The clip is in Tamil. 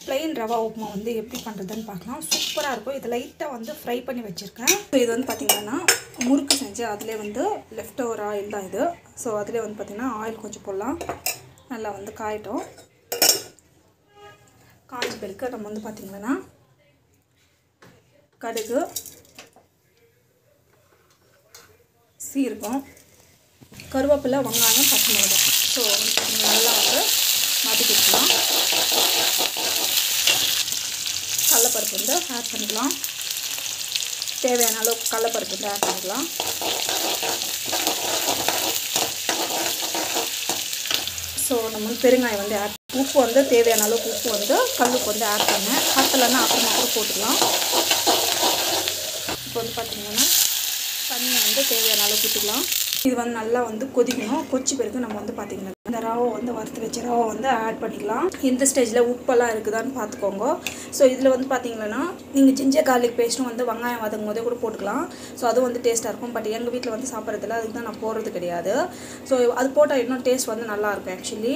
plain ரவா உப்புமா வந்து எப்படி பண்ணுறதுன்னு பார்க்கலாம். சூப்பராக இருக்கும். இது லைட்டாக வந்து ஃப்ரை பண்ணி வச்சுருக்கேன். ஸோ இது வந்து பார்த்திங்கன்னா முறுக்கு செஞ்சு அதிலே வந்து லெஃப்ட் ஓவர் ஆயில் தான் இது. ஸோ அதிலே வந்து பார்த்திங்கன்னா ஆயில் கொஞ்சம் போடலாம். நல்லா வந்து காயட்டும். காஞ்ச பிறகு நம்ம வந்து பார்த்திங்கன்னா கடுகு, சீரகம், கருவேப்பிலை, வெங்காயம், பச்சை மிளகாய். ஸோ நல்லா வந்து மாற்றிக்கலாம். கடலைப்பருப்பு வந்து ஆட் பண்ணிக்கலாம். தேவையான அளவுக்கு கடலைப்பருப்பு வந்து ஆட் பண்ணிக்கலாம். ஸோ நம்ம வந்து பெருங்காயம் வந்து ஆட், உப்பு வந்து தேவையான அளவுக்கு உப்பு வந்து கல்லுக்கு வந்து ஆட் பண்ணேன். பத்தலைன்னா அப்புறமா கூட போட்டுக்கலாம். இப்போ வந்து பார்த்திங்கன்னா தண்ணியை வந்து தேவையான அளவுக்கு ஊற்றிக்கலாம். இது வந்து நல்லா வந்து கொதிக்கணும். கொதிச்ச பிறகு நம்ம வந்து பார்த்திங்கன்னா இந்த ரவை வந்து வறுத்து வச்ச ரவை வந்து ஆட் பண்ணிக்கலாம். இந்த ஸ்டேஜில் உப்பெல்லாம் இருக்குதான்னு பார்த்துக்கோங்க. ஸோ இதில் வந்து பார்த்திங்கன்னா நீங்கள் ஜிஞ்சர் கார்லிக் பேஸ்ட்டும் வந்து வெங்காயம் வதங்கும் போதே கூட போட்டுக்கலாம். ஸோ அதுவும் வந்து டேஸ்ட்டாக இருக்கும். பட் எங்கள் வீட்டில் வந்து சாப்பிட்றதில்ல, அதுக்கு தான் நான் போடுறது கிடையாது. ஸோ அது போட்டால் இன்னும் டேஸ்ட் வந்து நல்லாயிருக்கும் ஆக்சுவலி.